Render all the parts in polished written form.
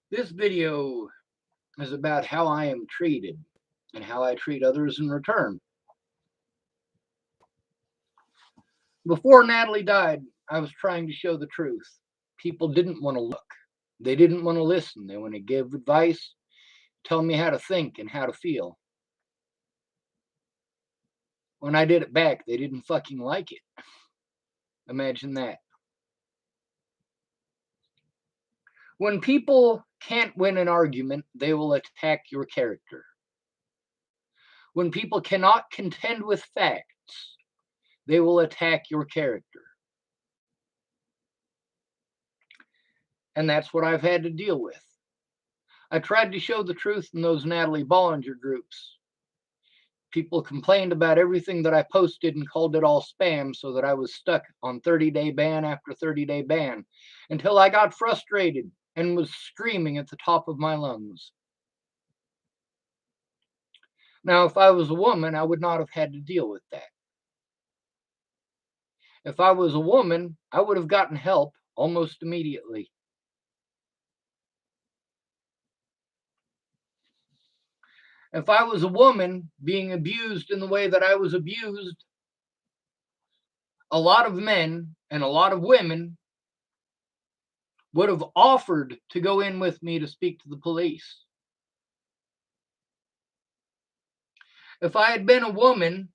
This video is about how I am treated and how I treat others in return. Before Natalie died, I was trying to show the truth. People didn't want to look. They didn't want to listen. They want to give advice, tell me how to think and how to feel. When I did it back, they didn't fucking like it. Imagine that. When people can't win an argument, they will attack your character. When people cannot contend with facts, they will attack your character. And that's what I've had to deal with. I tried to show the truth in those Natalie Bollinger groups. People complained about everything that I posted and called it all spam, so that I was stuck on 30-day ban after 30-day ban until I got frustrated and was screaming at the top of my lungs. Now, if I was a woman, I would not have had to deal with that. If I was a woman, I would have gotten help almost immediately. If I was a woman being abused in the way that I was abused, a lot of men and a lot of women would have offered to go in with me to speak to the police. If I had been a woman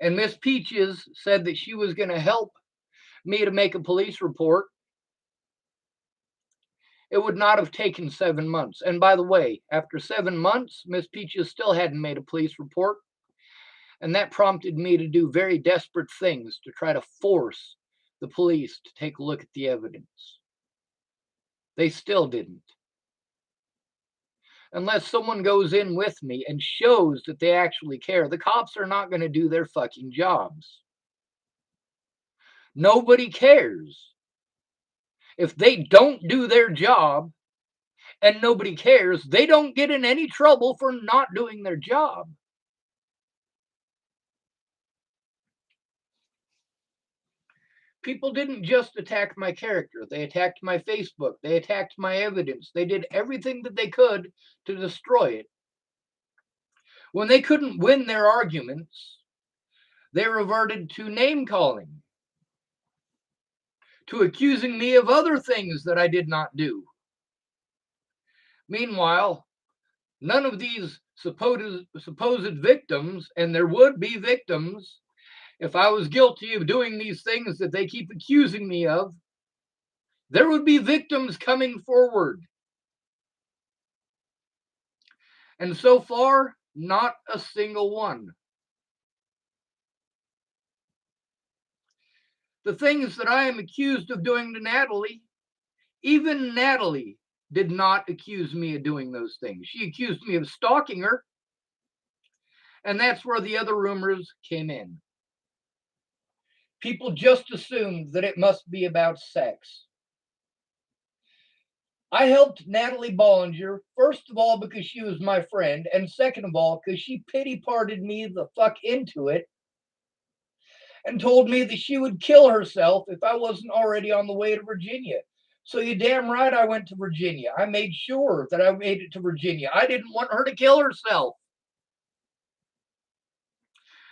and Miss Peaches said that she was going to help me to make a police report, it would not have taken 7 months. And by the way, after 7 months, Miss Peaches still hadn't made a police report. And that prompted me to do very desperate things to try to force the police to take a look at the evidence. They still didn't. Unless someone goes in with me and shows that they actually care, the cops are not going to do their fucking jobs. Nobody cares. If they don't do their job and nobody cares, they don't get in any trouble for not doing their job. People didn't just attack my character. They attacked my Facebook. They attacked my evidence. They did everything that they could to destroy it. When they couldn't win their arguments, they reverted to name calling, to accusing me of other things that I did not do. Meanwhile, none of these supposed victims, and there would be victims if I was guilty of doing these things that they keep accusing me of, there would be victims coming forward. And so far, not a single one. The things that I am accused of doing to Natalie, even Natalie did not accuse me of doing those things. She accused me of stalking her. And that's where the other rumors came in. People just assumed that it must be about sex. I helped Natalie Bollinger, first of all, because she was my friend, and second of all, because she pity-parted me the fuck into it and told me that she would kill herself if I wasn't already on the way to Virginia. So you damn right I went to Virginia. I made sure that I made it to Virginia. I didn't want her to kill herself.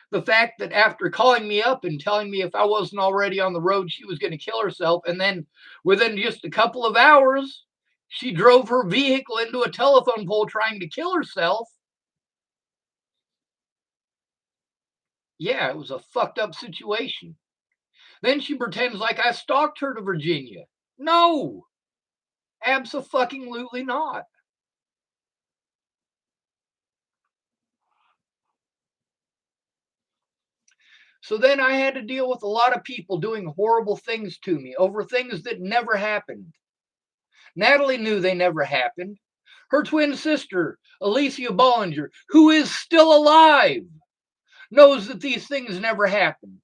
The fact that after calling me up and telling me if I wasn't already on the road, she was going to kill herself, and then within just a couple of hours, she drove her vehicle into a telephone pole trying to kill herself. Yeah, it was a fucked up situation. Then she pretends like I stalked her to Virginia. No, abso-fucking-lutely not. So then I had to deal with a lot of people doing horrible things to me over things that never happened. Natalie knew they never happened. Her twin sister, Alicia Bollinger, who is still alive, knows that these things never happened.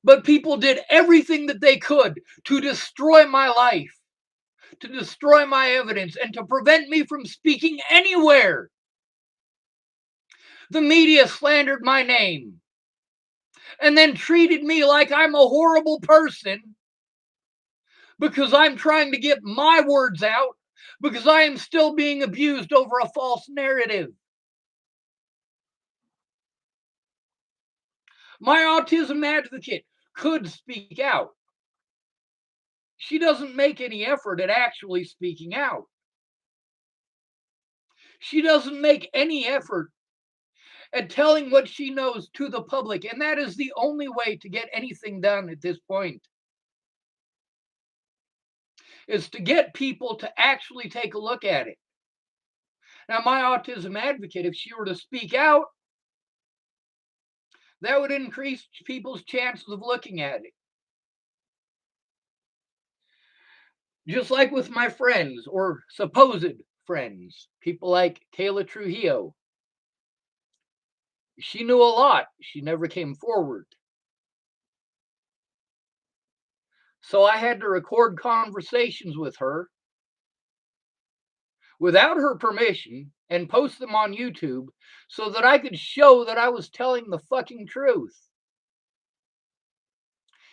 But people did everything that they could to destroy my life, to destroy my evidence, and to prevent me from speaking anywhere. The media slandered my name and then treated me like I'm a horrible person because I'm trying to get my words out, because I am still being abused over a false narrative. My autism advocate could speak out. She doesn't make any effort at actually speaking out. She doesn't make any effort at telling what she knows to the public, and that is the only way to get anything done at this point, is to get people to actually take a look at it. Now, my autism advocate, if she were to speak out, that would increase people's chances of looking at it. Just like with my friends or supposed friends, people like Kayla Trujillo. She knew a lot. She never came forward. So I had to record conversations with her without her permission and post them on YouTube so that I could show that I was telling the fucking truth.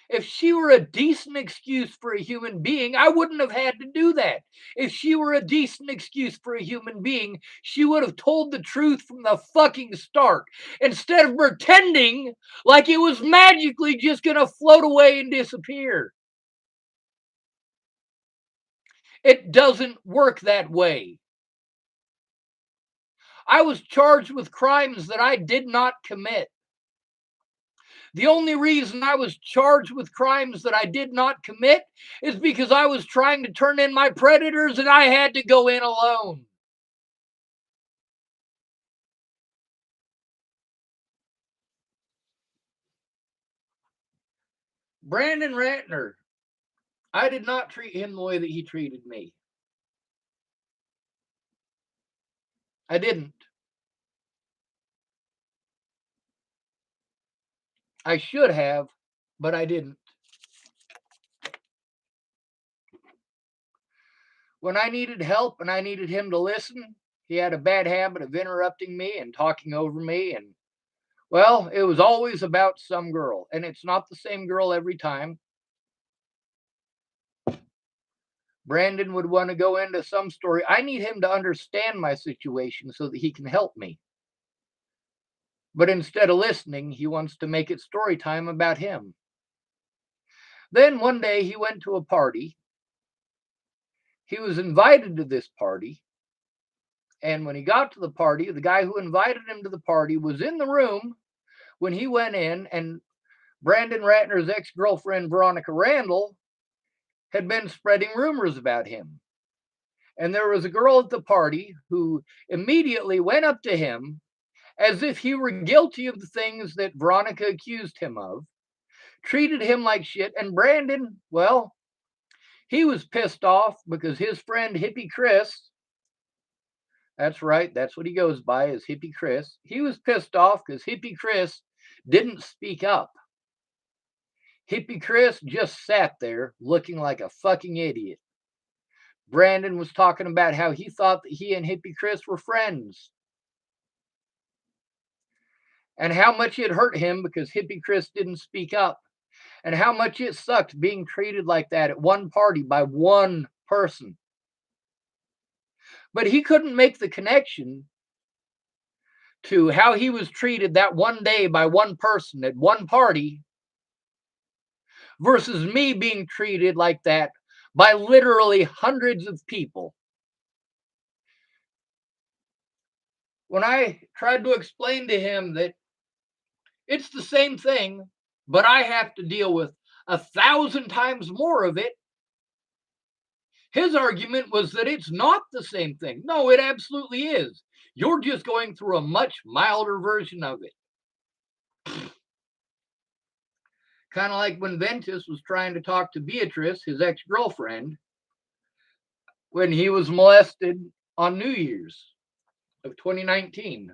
If she were a decent excuse for a human being, I wouldn't have had to do that. If she were a decent excuse for a human being, she would have told the truth from the fucking start instead of pretending like it was magically just going to float away and disappear. It doesn't work that way. I was charged with crimes that I did not commit. The only reason I was charged with crimes that I did not commit is because I was trying to turn in my predators and I had to go in alone. Brandon Ratner, I did not treat him the way that he treated me. I didn't. I should have, but I didn't. When I needed help and I needed him to listen, he had a bad habit of interrupting me and talking over me. And, well, it was always about some girl. And it's not the same girl every time. Brandon would want to go into some story. I need him to understand my situation so that he can help me. But instead of listening, he wants to make it story time about him. Then one day he went to a party. He was invited to this party. And when he got to the party, the guy who invited him to the party was in the room when he went in, and Brandon Ratner's ex-girlfriend, Veronica Randall, had been spreading rumors about him. And there was a girl at the party who immediately went up to him as if he were guilty of the things that Veronica accused him of, treated him like shit. And Brandon, well, he was pissed off because his friend Hippie Chris, that's right, that's what he goes by, is Hippie Chris. He was pissed off because Hippie Chris didn't speak up. Hippie Chris just sat there looking like a fucking idiot. Brandon was talking about how he thought that he and Hippie Chris were friends, and how much it hurt him because Hippie Chris didn't speak up, and how much it sucked being treated like that at one party by one person. But he couldn't make the connection to how he was treated that one day by one person at one party versus me being treated like that by literally hundreds of people. When I tried to explain to him that it's the same thing, but I have to deal with 1,000 times more of it, his argument was that it's not the same thing. No, it absolutely is. You're just going through a much milder version of it. Kind of like when Ventus was trying to talk to Beatrice, his ex-girlfriend, when he was molested on New Year's of 2019.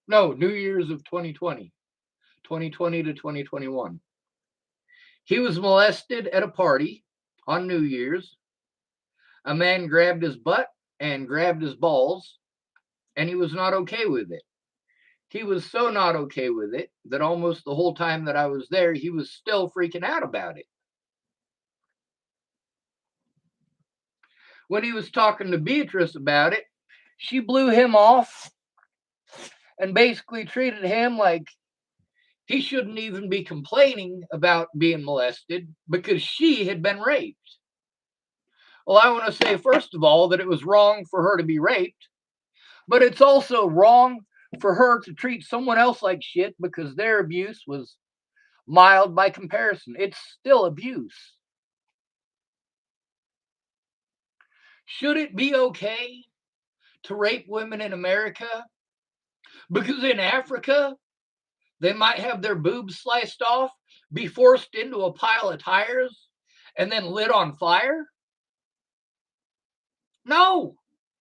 No, New Year's of 2020. 2020 to 2021. He was molested at a party on New Year's. A man grabbed his butt and grabbed his balls, and he was not okay with it. He was so not okay with it that almost the whole time that I was there, he was still freaking out about it. When he was talking to Beatrice about it, she blew him off and basically treated him like he shouldn't even be complaining about being molested because she had been raped. Well, I want to say, first of all, that it was wrong for her to be raped, but it's also wrong for her to treat someone else like shit because their abuse was mild by comparison. It's still abuse. Should it be okay to rape women in America? Because in Africa, they might have their boobs sliced off, be forced into a pile of tires, and then lit on fire? No,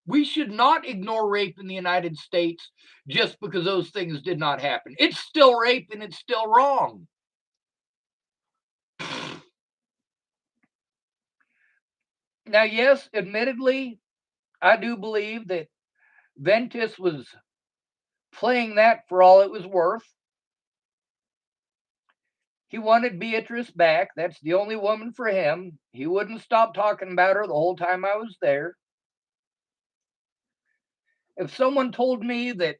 we should not ignore rape in the United States just because those things did not happen. It's still rape and it's still wrong. Now, yes, admittedly, I do believe that Ventus was playing that for all it was worth. He wanted Beatrice back. That's the only woman for him. He wouldn't stop talking about her the whole time I was there. If someone told me that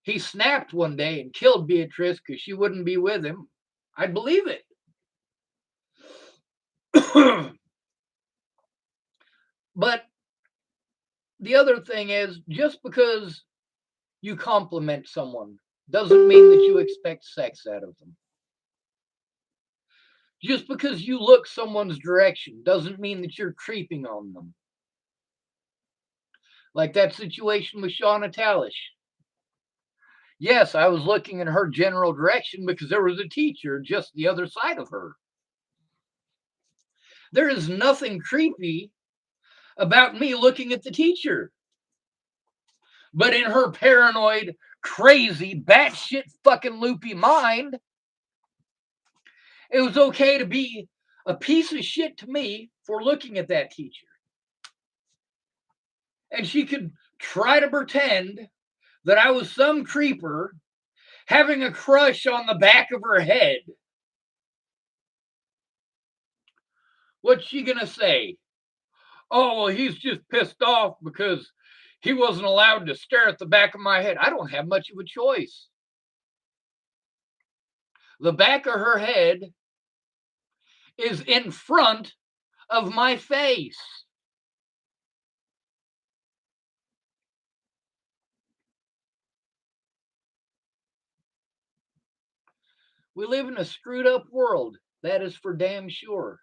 he snapped one day and killed Beatrice because she wouldn't be with him, I'd believe it. But the other thing is, just because you compliment someone doesn't mean that you expect sex out of them. Just because you look someone's direction doesn't mean that you're creeping on them. Like that situation with Shauna Talish. Yes, I was looking in her general direction because there was a teacher just the other side of her. There is nothing creepy about me looking at the teacher. But in her paranoid, crazy, batshit fucking loopy mind, it was okay to be a piece of shit to me for looking at that teacher. And she could try to pretend that I was some creeper having a crush on the back of her head. What's she gonna say? Oh, well, he's just pissed off because he wasn't allowed to stare at the back of my head. I don't have much of a choice. The back of her head is in front of my face. We live in a screwed up world. That is for damn sure.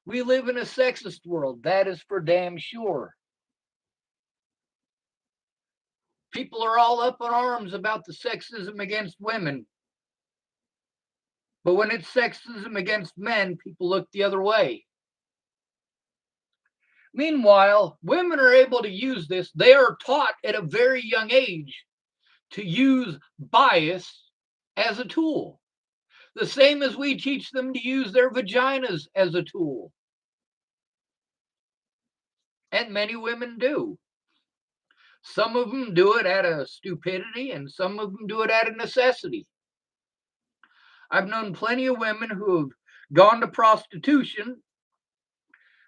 We live in a sexist world. That is for damn sure. People are all up in arms about the sexism against women. But when it's sexism against men, people look the other way. Meanwhile, women are able to use this. They are taught at a very young age to use bias as a tool. The same as we teach them to use their vaginas as a tool. And many women do. Some of them do it out of stupidity, and some of them do it out of necessity. I've known plenty of women who have gone to prostitution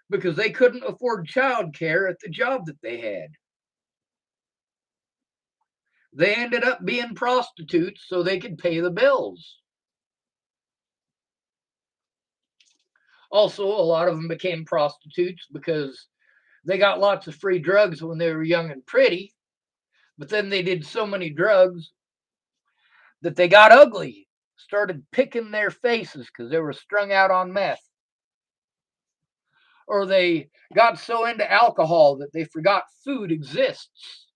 because they couldn't afford childcare at the job that they had. They ended up being prostitutes so they could pay the bills. Also, a lot of them became prostitutes because they got lots of free drugs when they were young and pretty, but then they did so many drugs that they got ugly, started picking their faces because they were strung out on meth. Or they got so into alcohol that they forgot food exists.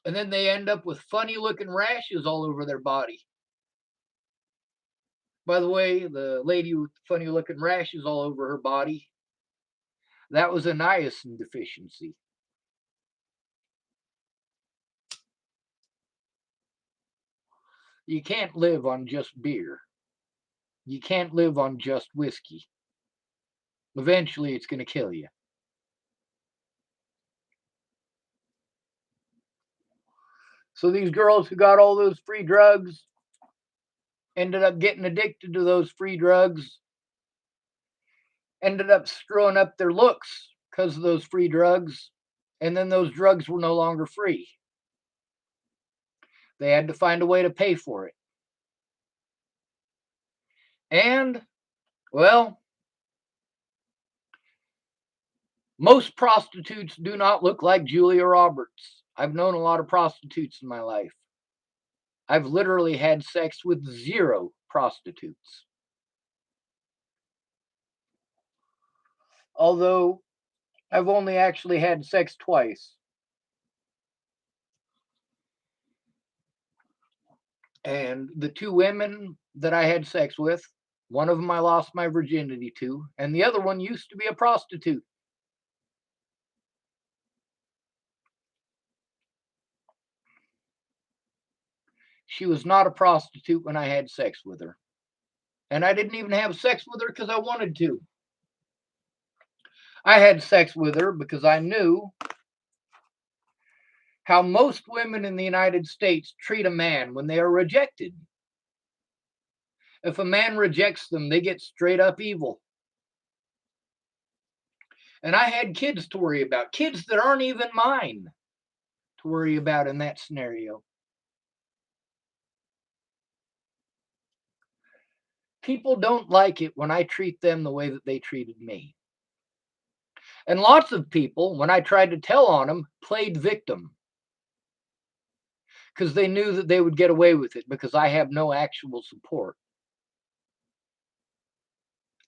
And then they end up with funny looking rashes all over their body. By the way, the lady with funny looking rashes all over her body, that was a niacin deficiency. You can't live on just beer. You can't live on just whiskey. Eventually, it's going to kill you. So these girls who got all those free drugs ended up getting addicted to those free drugs ended up screwing up their looks because of those free drugs. And then those drugs were no longer free. They had to find a way to pay for it. And, well, most prostitutes do not look like Julia Roberts. I've known a lot of prostitutes in my life. I've literally had sex with 0 prostitutes. Although I've only actually had sex twice. And the 2 women that I had sex with, one of them I lost my virginity to, and the other one used to be a prostitute. She was not a prostitute when I had sex with her. And I didn't even have sex with her because I wanted to. I had sex with her because I knew how most women in the United States treat a man when they are rejected. If a man rejects them, they get straight up evil. And I had kids to worry about, kids that aren't even mine to worry about in that scenario. People don't like it when I treat them the way that they treated me. And lots of people, when I tried to tell on them, played victim because they knew that they would get away with it because I have no actual support.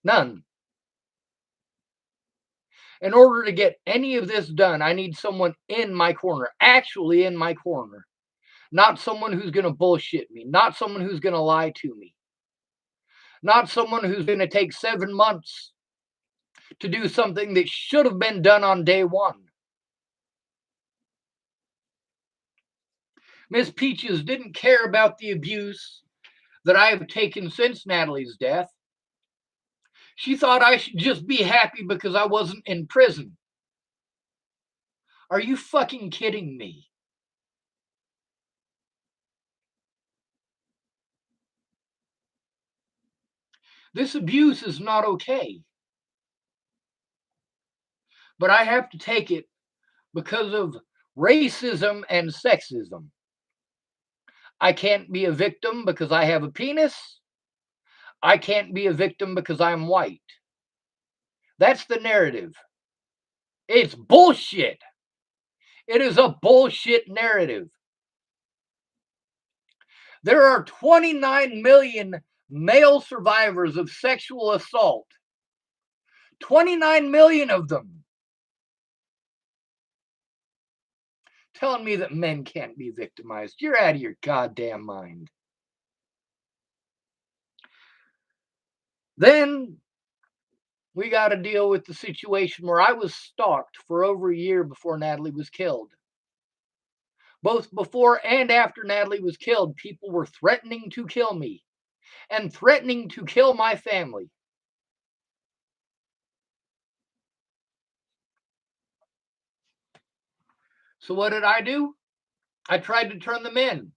None. In order to get any of this done, I need someone in my corner, actually in my corner, not someone who's going to bullshit me, not someone who's going to lie to me, not someone who's going to take 7 months to do something that should have been done on day one. Miss Peaches didn't care about the abuse that I have taken since Natalie's death. She thought I should just be happy because I wasn't in prison. Are you fucking kidding me? This abuse is not okay. But I have to take it because of racism and sexism. I can't be a victim because I have a penis. I can't be a victim because I'm white. That's the narrative. It's bullshit. It is a bullshit narrative. There are 29 million male survivors of sexual assault. 29 million of them. Telling me that men can't be victimized. You're out of your goddamn mind. Then we got to deal with the situation where I was stalked for over a year before Natalie was killed. Both before and after Natalie was killed, people were threatening to kill me and threatening to kill my family. So what did I do? I tried to turn them in.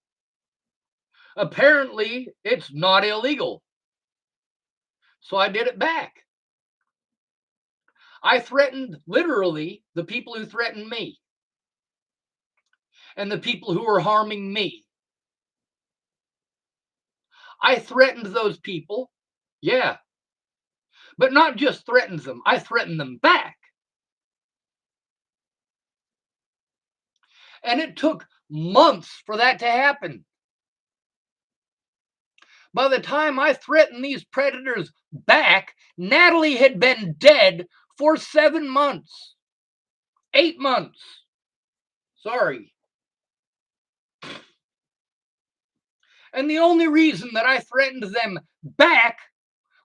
Apparently, it's not illegal. So I did it back. I threatened literally the people who threatened me and the people who were harming me. I threatened those people, yeah, but not just threatened them, I threatened them back. And it took months for that to happen. By the time I threatened these predators back, Natalie had been dead for 7 months. 8 months. Sorry. And the only reason that I threatened them back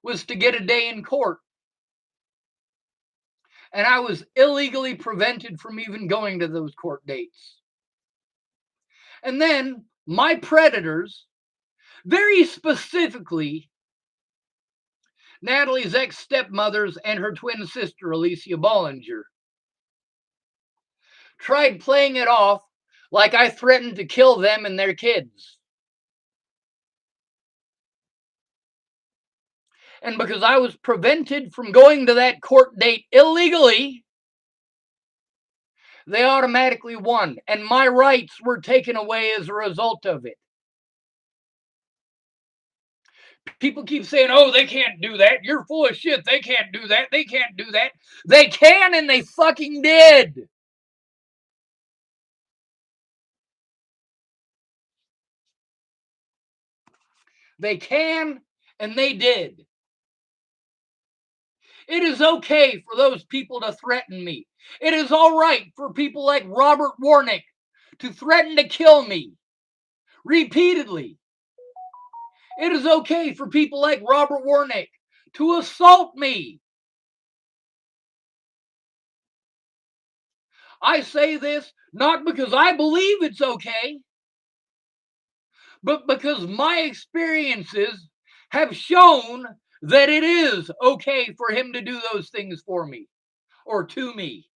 was to get a day in court. And I was illegally prevented from even going to those court dates. And then my predators, very specifically Natalie's ex-stepmothers and her twin sister, Alicia Bollinger, tried playing it off like I threatened to kill them and their kids. And because I was prevented from going to that court date illegally, they automatically won. And my rights were taken away as a result of it. People keep saying, oh, they can't do that. You're full of shit. They can't do that. They can't do that. They can, and they fucking did. They can, and they did. It is okay for those people to threaten me. It is all right for people like Robert Warnick to threaten to kill me repeatedly. It is okay for people like Robert Warnick to assault me. I say this not because I believe it's okay, but because my experiences have shown that it is okay for him to do those things for me or to me.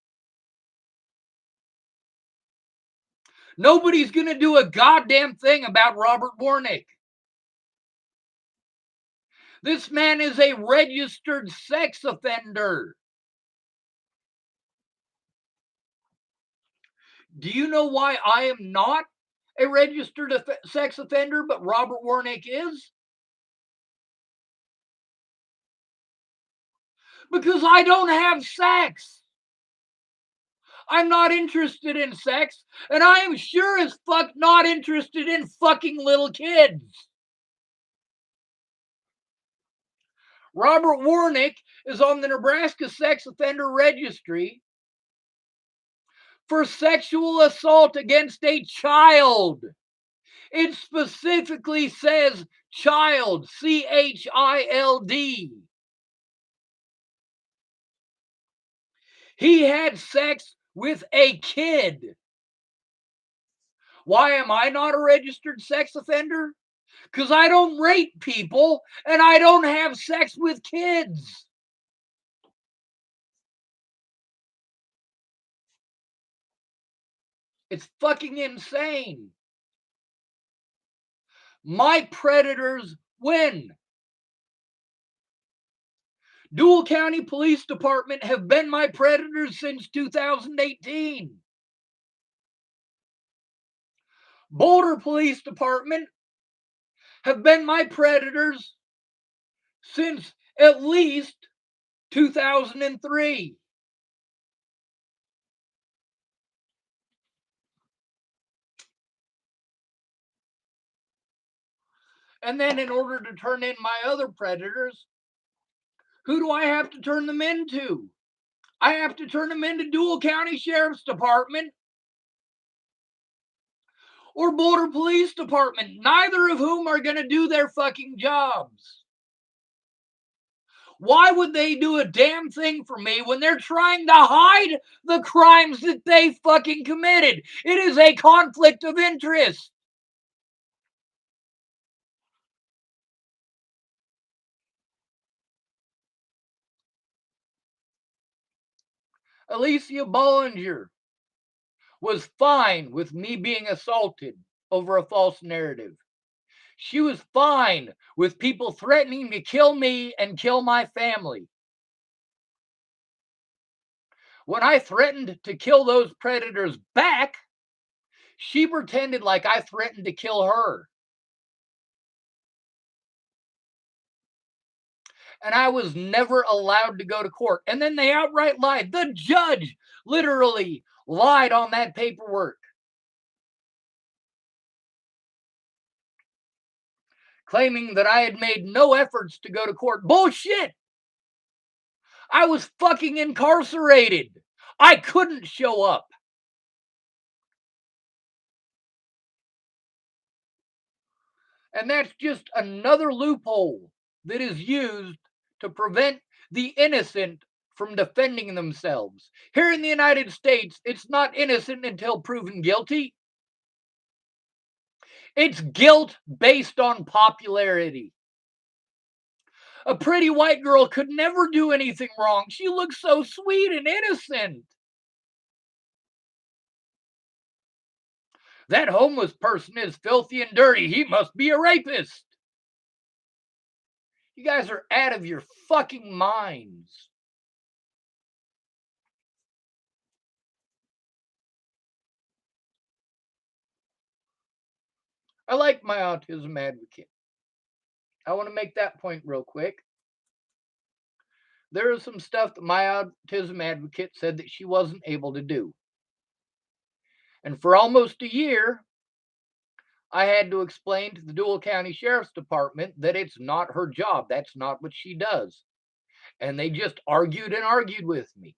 Nobody's going to do a goddamn thing about Robert Warnick. This man is a registered sex offender. Do you know why I am not a registered sex offender, but Robert Warnick is? Because I don't have sex. I'm not interested in sex, and I am sure as fuck not interested in fucking little kids. Robert Warnick is on the Nebraska Sex Offender Registry for sexual assault against a child. It specifically says child, child. He had sex with a kid. Why am I not a registered sex offender? Because I don't rape people and I don't have sex with kids. It's fucking insane. My predators win. Dual County Police Department have been my predators since 2018. Boulder Police Department have been my predators since at least 2003. And then in order to turn in my other predators, who do I have to turn them into? I have to turn them into Dual County Sheriff's Department or Boulder Police Department, neither of whom are going to do their fucking jobs. Why would they do a damn thing for me when they're trying to hide the crimes that they fucking committed? It is a conflict of interest. Alicia Bollinger was fine with me being assaulted over a false narrative. She was fine with people threatening to kill me and kill my family. When I threatened to kill those predators back, she pretended like I threatened to kill her. And I was never allowed to go to court. And then they outright lied. The judge literally lied on that paperwork, claiming that I had made no efforts to go to court. Bullshit! I was fucking incarcerated. I couldn't show up. And that's just another loophole that is used to prevent the innocent from defending themselves. Here in the United States, it's not innocent until proven guilty. It's guilt based on popularity. A pretty white girl could never do anything wrong. She looks so sweet and innocent. That homeless person is filthy and dirty. He must be a rapist. You guys are out of your fucking minds. I like my autism advocate. I want to make that point real quick. There is some stuff that my autism advocate said that she wasn't able to do. And for almost a year, I had to explain to the Dual County Sheriff's Department that it's not her job. That's not what she does. And they just argued and argued with me.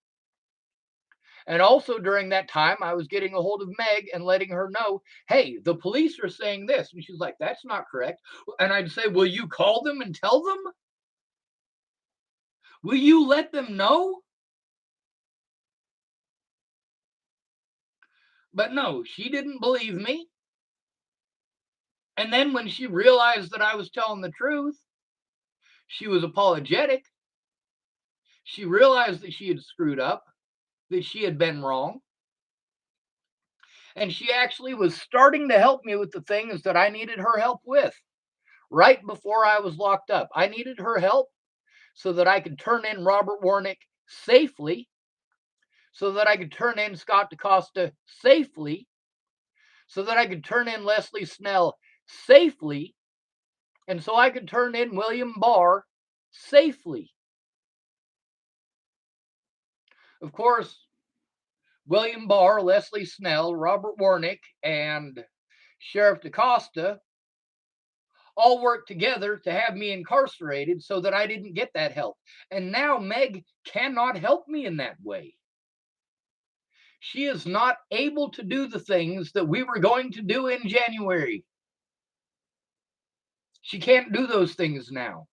And also during that time, I was getting a hold of Meg and letting her know, hey, the police are saying this. And she's like, that's not correct. And I'd say, will you call them and tell them? Will you let them know? But no, she didn't believe me. And then when she realized that I was telling the truth, she was apologetic. She realized that she had screwed up, that she had been wrong. And she actually was starting to help me with the things that I needed her help with right before I was locked up. I needed her help so that I could turn in Robert Warnick safely, so that I could turn in Scott DaCosta safely, so that I could turn in Leslie Snell safely, and so I could turn in William Barr safely. Of course, William Barr, Leslie Snell, Robert Warnick, and Sheriff DaCosta all worked together to have me incarcerated so that I didn't get that help. And now Meg cannot help me in that way. She is not able to do the things that we were going to do in January. She can't do those things now.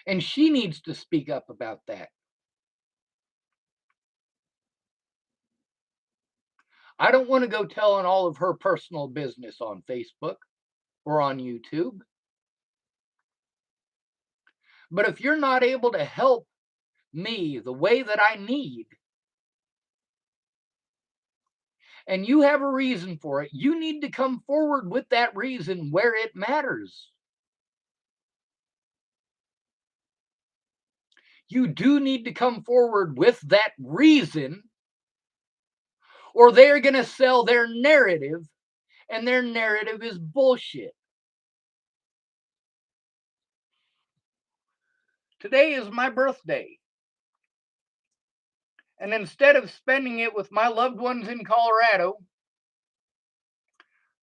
And she needs to speak up about that. I don't want to go telling all of her personal business on Facebook or on YouTube. But if you're not able to help me the way that I need, and you have a reason for it, you need to come forward with that reason where it matters. You do need to come forward with that reason, or they're going to sell their narrative, and their narrative is bullshit. Today is my birthday. And instead of spending it with my loved ones in Colorado,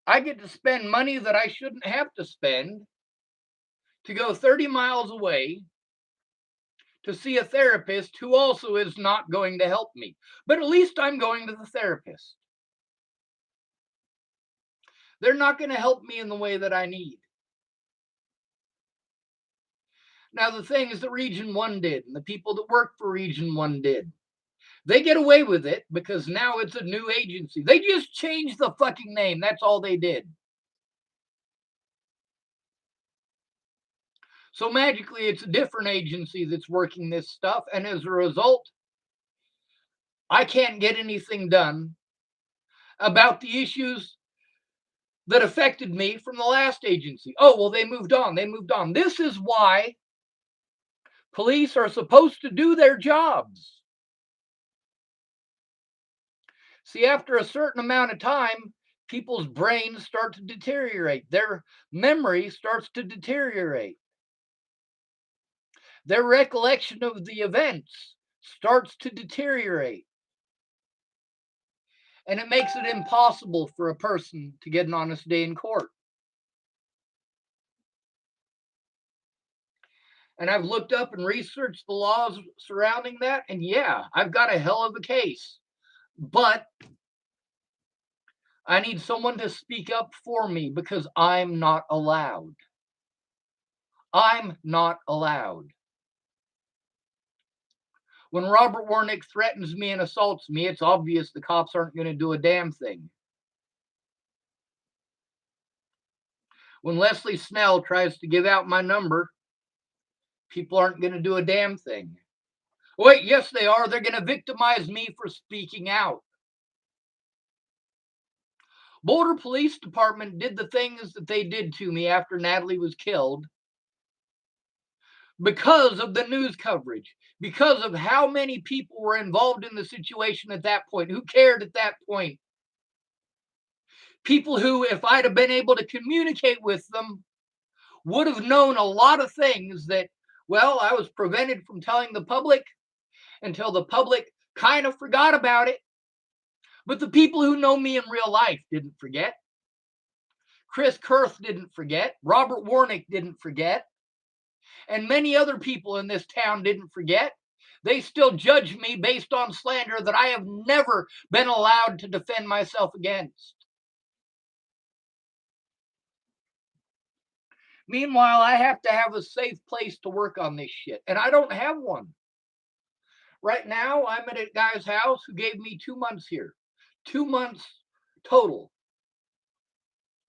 I get to spend money that I shouldn't have to spend to go 30 miles away to see a therapist who also is not going to help me. But at least I'm going to the therapist. They're not going to help me in the way that I need. Now, the thing is that Region 1 did, and the people that work for Region 1 did. They get away with it because now it's a new agency. They just changed the fucking name. That's all they did. So magically, it's a different agency that's working this stuff. And as a result, I can't get anything done about the issues that affected me from the last agency. Oh, well, they moved on. They moved on. This is why police are supposed to do their jobs. See, after a certain amount of time, people's brains start to deteriorate. Their memory starts to deteriorate. Their recollection of the events starts to deteriorate. And it makes it impossible for a person to get an honest day in court. And I've looked up and researched the laws surrounding that. And yeah, I've got a hell of a case. But I need someone to speak up for me because I'm not allowed. I'm not allowed. When Robert Warnick threatens me and assaults me, it's obvious the cops aren't going to do a damn thing. When Leslie Snell tries to give out my number, people aren't going to do a damn thing. Wait, yes, they are. They're going to victimize me for speaking out. Boulder Police Department did the things that they did to me after Natalie was killed because of the news coverage, because of how many people were involved in the situation at that point, who cared at that point. People who, if I'd have been able to communicate with them, would have known a lot of things that, well, I was prevented from telling the public until the public kind of forgot about it. But the people who know me in real life didn't forget. Chris Kurth didn't forget. Robert Warnick didn't forget. And many other people in this town didn't forget. They still judge me based on slander that I have never been allowed to defend myself against. Meanwhile, I have to have a safe place to work on this shit, and I don't have one. Right now, I'm at a guy's house who gave me 2 months here. 2 months total.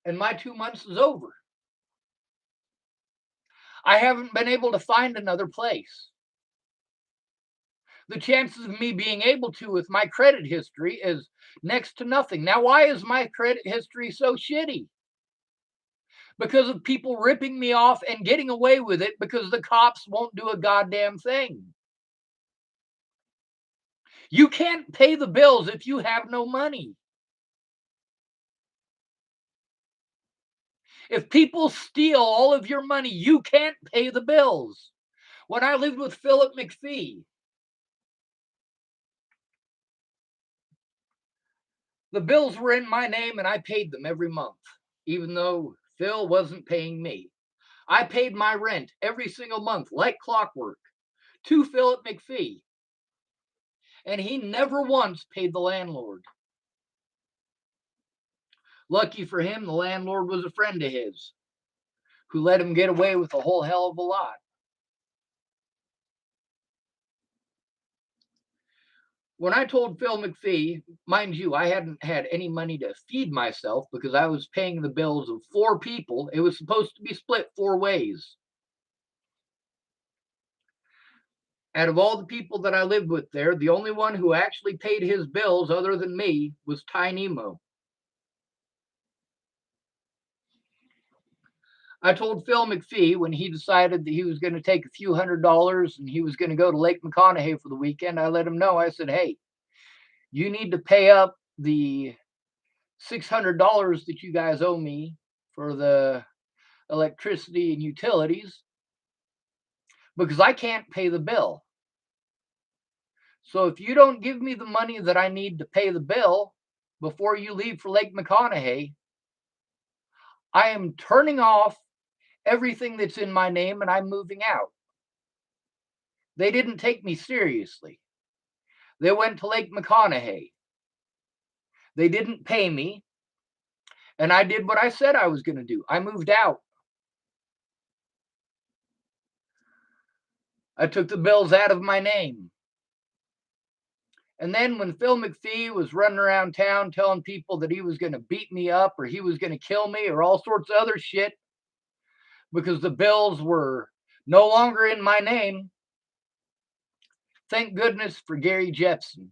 And my 2 months is over. I haven't been able to find another place. The chances of me being able to with my credit history is next to nothing. Now, why is my credit history so shitty? Because of people ripping me off and getting away with it because the cops won't do a goddamn thing. You can't pay the bills if you have no money. If people steal all of your money, you can't pay the bills. When I lived with Philip McPhee, the bills were in my name and I paid them every month, even though Phil wasn't paying me. I paid my rent every single month, like clockwork, to Philip McPhee. And he never once paid the landlord. Lucky for him, the landlord was a friend of his who let him get away with a whole hell of a lot. When I told Phil McPhee, mind you, I hadn't had any money to feed myself because I was paying the bills of 4 people. It was supposed to be split 4 ways. Out of all the people that I lived with there, the only one who actually paid his bills other than me was Ty Nemo. I told Phil McPhee when he decided that he was going to take a few $100s and he was going to go to Lake McConaughey for the weekend, I let him know. I said, hey, you need to pay up the $600 that you guys owe me for the electricity and utilities because I can't pay the bill. So if you don't give me the money that I need to pay the bill before you leave for Lake McConaughey, I am turning off everything that's in my name and I'm moving out. They didn't take me seriously. They went to Lake McConaughey. They didn't pay me. And I did what I said I was going to do. I moved out. I took the bills out of my name. And then when Phil McPhee was running around town telling people that he was going to beat me up or he was going to kill me or all sorts of other shit because the bills were no longer in my name, thank goodness for Gary Jepson.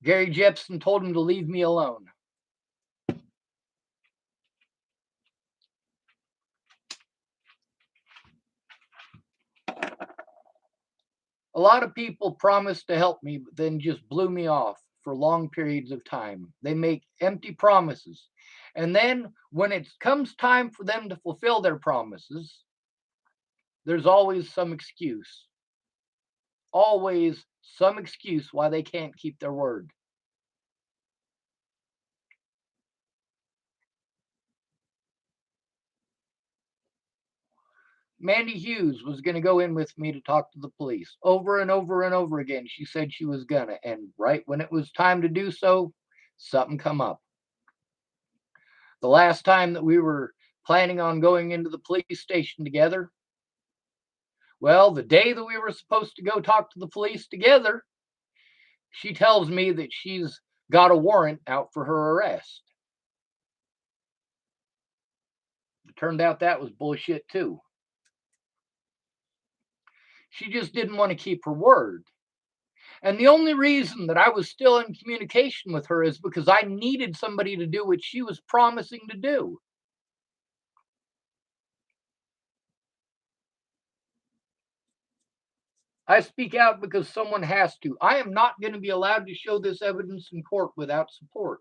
Gary Jepson told him to leave me alone. A lot of people promised to help me, but then just blew me off for long periods of time. They make empty promises. And then when it comes time for them to fulfill their promises, there's always some excuse. Always some excuse why they can't keep their word. Mandy Hughes was going to go in with me to talk to the police over and over and over again. She said she was gonna, and right when it was time to do so, something come up. The last time that we were planning on going into the police station together, well, the day that we were supposed to go talk to the police together, she tells me that she's got a warrant out for her arrest. It turned out that was bullshit too. She just didn't want to keep her word. And the only reason that I was still in communication with her is because I needed somebody to do what she was promising to do. I speak out because someone has to. I am not going to be allowed to show this evidence in court without support.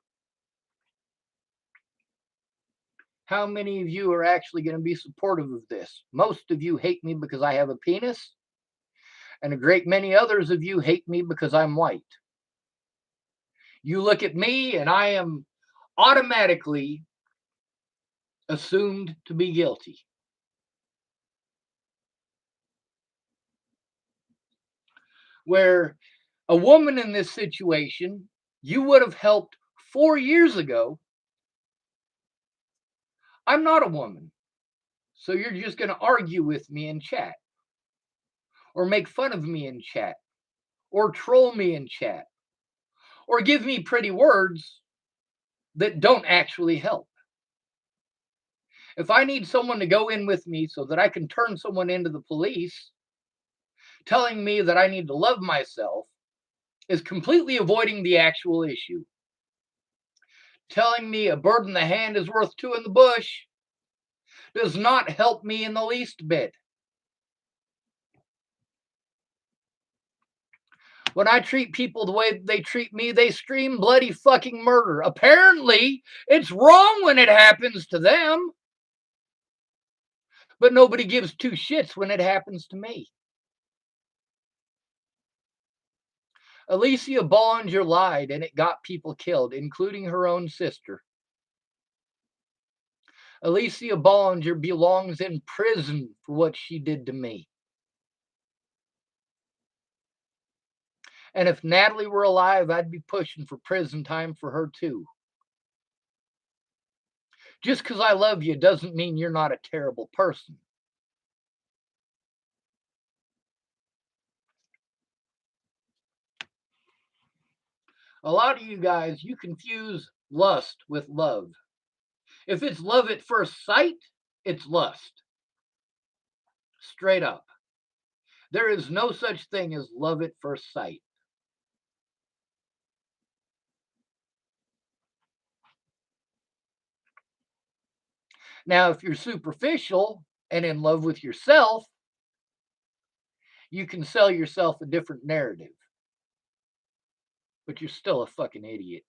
How many of you are actually going to be supportive of this? Most of you hate me because I have a penis, and a great many others of you hate me because I'm white. You look at me, and I am automatically assumed to be guilty. Where a woman in this situation, you would have helped 4 years ago. I'm not a woman. So you're just going to argue with me in chat, or make fun of me in chat, or troll me in chat, or give me pretty words that don't actually help. If I need someone to go in with me so that I can turn someone into the police, telling me that I need to love myself is completely avoiding the actual issue. Telling me a bird in the hand is worth two in the bush does not help me in the least bit. When I treat people the way they treat me, they scream bloody fucking murder. Apparently, it's wrong when it happens to them, but nobody gives two shits when it happens to me. Alicia Bollinger lied and it got people killed, including her own sister. Alicia Bollinger belongs in prison for what she did to me. And if Natalie were alive, I'd be pushing for prison time for her too. Just because I love you doesn't mean you're not a terrible person. A lot of you guys, you confuse lust with love. If it's love at first sight, it's lust. Straight up. There is no such thing as love at first sight. Now, if you're superficial and in love with yourself, you can sell yourself a different narrative. But you're still a fucking idiot.